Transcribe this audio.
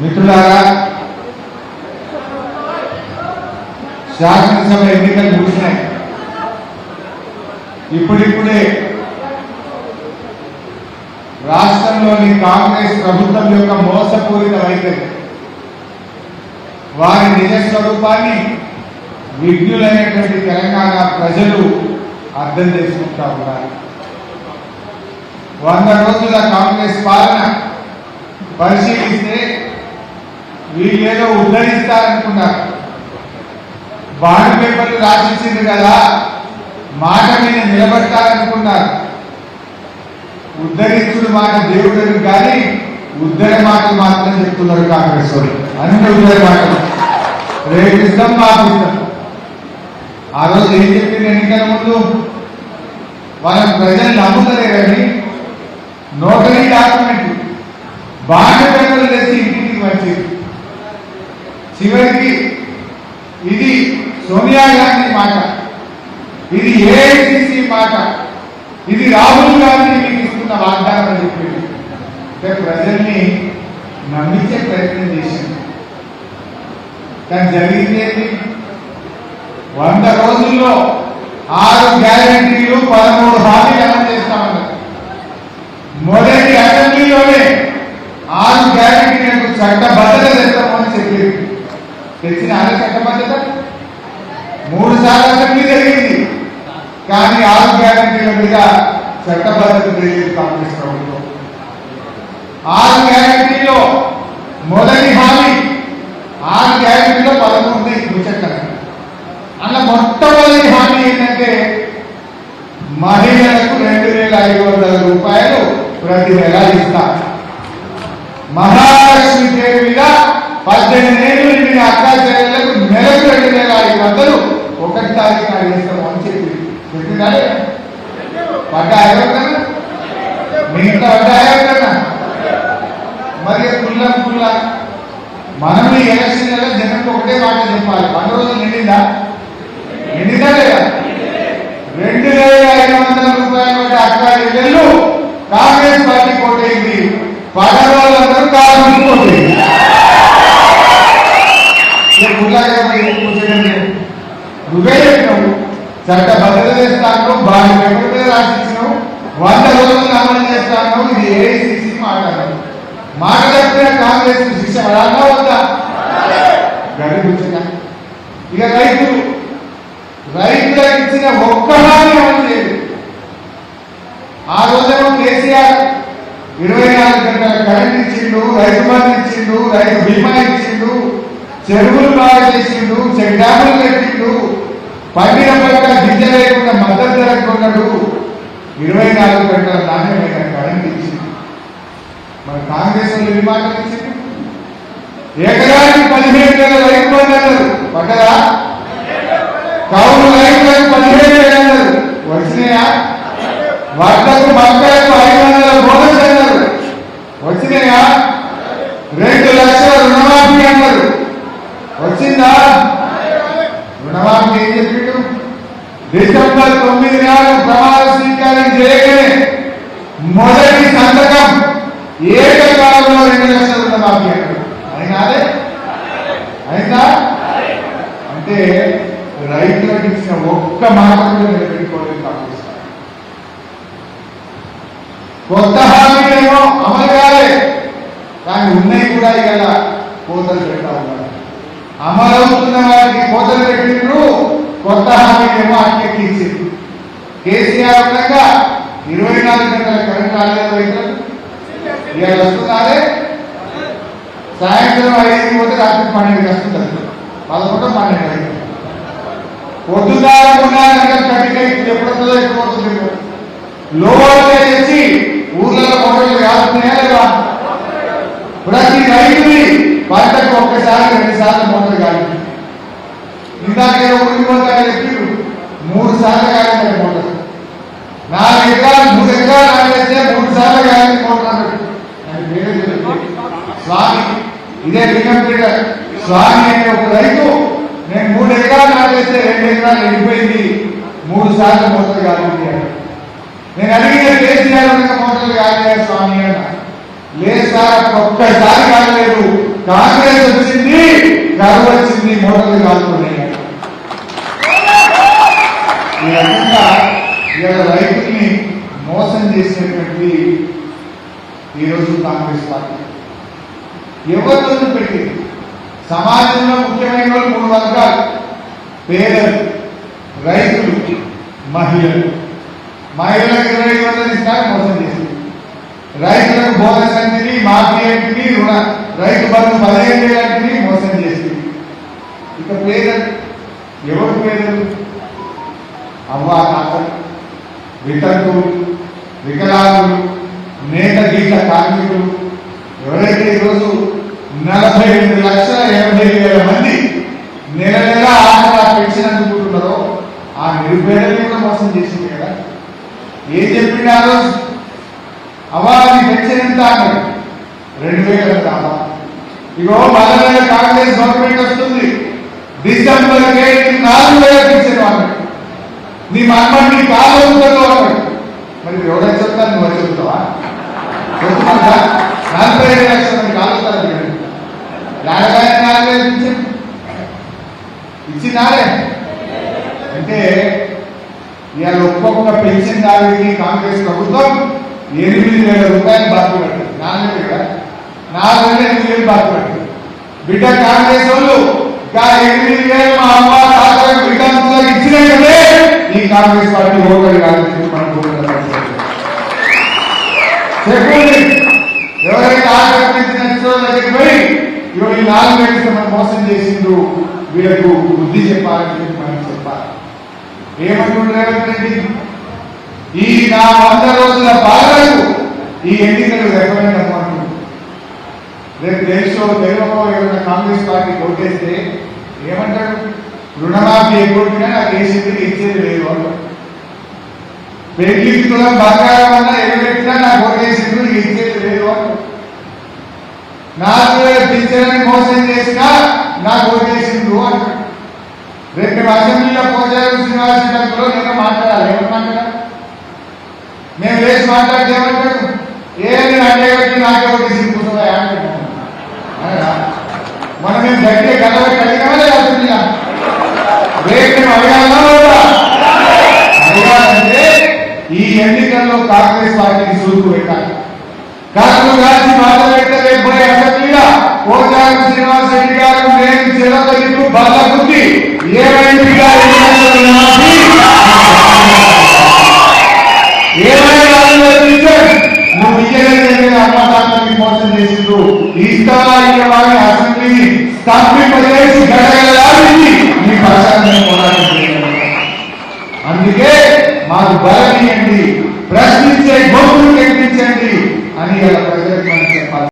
మిత్రులారా, శాసనసభ ఎన్నికలు ముగిసినాయి. ఇప్పుడిప్పుడే రాష్ట్రంలోని కాంగ్రెస్ ప్రభుత్వం యొక్క మోసపూరిత వైఖరి, వారి నిజ స్వరూపాన్ని విజ్ఞులైనటువంటి తెలంగాణ ప్రజలు అర్థం చేసుకుంటా ఉన్నారు. 100 రోజుల కాంగ్రెస్ పాలన పరిశీలిస్తే వీళ్ళేదో ఉద్ధరిస్తారనుకున్నారు. బాండ్ పేపర్లు రాసిచ్చింది కదా, మాట మీద నిలబడతారనుకున్నారు. ఉద్ధరించుడు మాట దేవుడు కానీ ఉద్ధర మాటలు మాత్రం చెప్తున్నారు కాంగ్రెస్ వాళ్ళు. అన్ని ఉద్ధర మాటలు, రేపిస్తాం మాపిస్తాం. ఆ రోజు ఏం చెప్పింది ఎన్నికల ముందు? వాళ్ళ ప్రజలు నమ్ముతలేరని నోటరీ డాక్యుమెంట్ బాండ్ పేపర్లు తెచ్చి ఇంటికి వచ్చింది. చివరికి ఇది సోనియా గాంధీ మాట, ఇది ఏఐసిసి మాట, ఇది రాహుల్ గాంధీ మీకు ఇస్తున్న వాగ్దానం అని చెప్పింది. అంటే ప్రజల్ని నమ్మించే ప్రయత్నం చేసింది. కానీ జరిగింది 100 రోజుల్లో 6 గ్యారెంటీలు 13 హామీలు అమలు చేస్తామన్నారు. మొదటి అసెంబ్లీలోనే 6 గ్యారెంటీలకు చట్టబద్ధత తెస్తామని చెప్పింది. తెచ్చిన చట్టబద్ధత 3 సార్లు అసెంబ్లీ జరిగింది, కానీ 6 గ్యారెంటీల మీద చట్టబద్ధత తెలియదు కాంగ్రెస్ ప్రభుత్వం. 6 గ్యారెంటీలో మొదటి హామీ, 6 గ్యారెంటీలో 13 ముచ్చట్ల. అలా మొట్టమొదటి హామీ ఏంటంటే మహిళలకు 2500 రూపాయలు ప్రతి నెల ఇస్తా. మహాలక్ష్మి పేరు మీద 18 ఏళ్ళు నిండిన అక్కా చెల్లెలకు నెలకు 2500 1వ తారీఖు నాడు ఇస్తాము అని చెప్పిందాలే. పడ్డాయో కన్నా మిగతా పడ్డాయో కన్నా మరి కుల్ల మనం ఈ ఎలక్షన్లలో జనంకి ఒకటే మాట చెప్పాలి. 100 రోజులు నిండిందా లేదా? 2500 రూపాయలు అక్కా చెల్లెళ్ళు కాంగ్రెస్ పార్టీ కోటైంది. పడవాళ్ళందరూ కాంగ్రెస్ కోటైంది. నువ్వే చెప్పినావు చట్టబద్ధత చేస్తాను, బాగా పేపర్ రాసిచ్చినావు, 100 రోజులు అమలు చేస్తాను. ఇది ఏఐసిసి మాట్లాడారు. మాట చెప్పిన కాంగ్రెస్ శిక్ష పడాలా వద్దా? గడి కూర్చున్నా. ఇక రైతులకు ఇచ్చిన ఒక్క హామీ అమలు చేయదు. ఆ రోజేమో కేసీఆర్ 24 గంటల కరెంట్ ఇచ్చిండు, రైతు బంధు ఇచ్చిండు, రైతు బీమా ఇచ్చిండు, చెరువులు బాగా చేసిండు, చెక్ డ్యాములు కట్టిండు, పండిన పంట గింజ లేకుండా మద్దతు ధరకు కొన్నాడు, 24 గంటల నాణ్యమైన కరెంట్ ఇచ్చిండు. మరి కాంగ్రెస్ వాళ్ళు ఎన్ని మాటలు ఇచ్చింది? ఎకరానికి 15,000 రైతు బంధు అన్నారు, పడ్డదా? కౌలు రైతులకు 15,000 అన్నారు, వచ్చినాయా? వడ్లకు మక్కలకు 500 బోనస్ అన్నారు, వచ్చినాయా? 2 లక్షల రుణమాఫీ అన్నారు, వచ్చిందా? రుణమాఫీ ఏం చెప్పిండు? డిసెంబర్ 9 నాడు ప్రమాణ స్వీకారం చేయగానే మొదటి సంతకం ఏకకాలంలో 2 లక్షల రుణమాఫీ అన్నారు. అయిందా? అంటే రైతులకు ఇచ్చిన ఒక్క మాట కూడా నిలబెట్టుకోలేదు కాంగ్రెస్. కొత్త హామీలేమో అమలు కాలే, కానీ ఉన్నాయి కూడా ఇవాళ కోతలు పెడతా ఉన్నారు. అమలవుతున్న వారికి కోతలు పెట్టిండ్రు, కొత్త హామీలేమో అట్టెక్కించింది. కేసీఆర్ ఉండగా 24 గంటల కరెంట్ రాలేదు రైతులకు. ఇవాళ వస్తున్నారే, సాయంత్రం 5 పోతే రాత్రి 12 వస్తుంది, 11 12 పొద్దుదారకుండా ఎప్పుడొస్తుందో ఎప్పుడవుతుంది. లోపల తెచ్చి ఊర్లలో మోటార్లు కాదుతున్నాయా లేదా? ప్రతి రైతుని పంటకు ఒక్కసారి 2 సార్లు మోటార్ కాదు. ఇందాక ఊరికి పోతారు చెప్పారు, 3 సార్లు కాలేదు మోటార్. 4 ఎకరాలు 3 ఎకరాలు నాటేస్తే 3 సార్లు కాలేదు మోటార్ అన్నట్టు. స్వామి, ఇదే లింగంపేట స్వామి అనే ఒక రైతు, నేను 3 ఎకరాలు నాటేస్తే 2 ఎకరాలు ఎండిపోయింది, 3 సార్లు మోటార్ కాదు. నేను అడిగిన కేసీఆర్ మోటార్లు కాలేదు స్వామి అన్న. లేదు సార్, ఒక్కసారి కాలేదు, కరువు వచ్చింది, మోటార్లు కాలుతున్నాయి. ఈ రకంగా ఇవాళ రైతుల్ని మోసం చేసినటువంటి ఈరోజు కాంగ్రెస్ పార్టీ ఎవరితో పెట్టింది. సమాజంలో ముఖ్యమైన వాళ్ళు 3 వర్గాలు: పేదలు, రైతులు, మహిళలు. మహిళలకు 2500 ఇస్తారు, మోసం చేసింది. రైతులకు బోనస్ అంటిని, మాఫీ అంటిని, రైతు బంధు 15,000 అంటిని మోసం చేసింది. ఇక పేదలు ఎవరు? పేదలు అవ్వా తాతలు, వితంతువులు, వికలాంగులు, నేత గీత కార్మికులు, ఎవరైతే ఈరోజు 48,80,000 మంది నెల నెల ఆసరా పెన్షన్ అందుకుంటున్నారో ఆ నిరుపేదల్ని కూడా మోసం చేసింది కదా. ఏం చెప్పింది ఆ రోజు? అవ్వాలి పెన్షన్ ఎంత అన్నారు, 2,000 కావా. ఇగో మళ్ళీ కాంగ్రెస్ గవర్నమెంట్ వస్తుంది, డిసెంబర్ 4,000 పెన్షన్ అన్నాడు. నీ మనమని నీ కాలు ఉంటుందో అన్నాడు. మరి ఎవరైనా చెప్తాను, నువ్వు చెప్తావా? 45 లక్షల మంది కాలుస్తారు. ఏడగానే 4,000 ఇచ్చినారే అంటే ఇవాళ ఒక్కొక్క పెన్షన్ దానికి కాంగ్రెస్ ప్రభుత్వం 8,000 రూపాయలు బాకీ పడుతుంది. 4,000 కదా, 4,000 బాకీ పడుతుంది. బిడ్డ కాంగ్రెస్ వాళ్ళు 8,000 మా అమ్మ తాతలకు విధానంలో ఇచ్చినట్టే ఈ కాంగ్రెస్ పార్టీ ఓటర్లు కాదు. చెప్పండి, ఎవరైతే ఆకర్షించిన దగ్గరికి పోయి ఇవాళ 4,000 మనం మోసం చేసిండు, వీళ్ళకు బుద్ధి చెప్పాలని చెప్పి మనం చెప్పాలి. ఏమంటున్నారు రెడ్డి? ఈ నా 100 రోజుల పాలనకు ఈ ఎన్నికలు రెఫరెండం అంటున్నారు. రేపు తెలుగులో ఎవరైనా కాంగ్రెస్ పార్టీ ఓటేస్తే ఏమంటాడు? రుణమాఫీ ఎగ్గొట్టినా నాకు దేశంలో ఇచ్చేది లేదు అంటాడు. పెళ్లికి తులం బంగారం అన్నా ఎగబెట్టినా నాకు ఓటేసిండు, ఇచ్చేది లేదు అంటాడు. 4,000 పింఛన్ని మోసం చేసినా నాకు ఓటేసిండు అంటాడు. రేపు అసెంబ్లీలో పోచారం శ్రీనివాసరెడ్డిలో నేను మాట్లాడాలి. ఏమని మాట్లాడాలి? మేము వేసి మాట్లాడితే ఏమంటాడు? ఏమి అంటే నాకే ఓటేసి కూర్చోవాలి అంటాడు. మనం మేము గట్టిగా కలబెట్టి అడిగామా అసెంబ్లీలో? రేపు మేము అడగాలంటే ఈ ఎన్నికల్లో కాంగ్రెస్ పార్టీకి సూర్పు పెట్టాలి. కళ్ళు రాసి మాట్లాడితే రేపు అసెంబ్లీలో పోచారం శ్రీనివాసరెడ్డి గారు నేను చెరతగిట్టు బల్ల బుద్ధి ఏమైనా నువ్వు ఇయ్యలేదు అమ్మటానికి మోసం చేసిండు. ఇస్తావా ఇవ్వాలి అసెంబ్లీని స్తంభింపజేసి గడగడలాడింది మీ ప్రచారం పోరాటం చేయాలి. అందుకే మాకు బలనీయండి, ప్రశ్నించే గొంతులు కనిపించండి అని ప్రజలకు మనం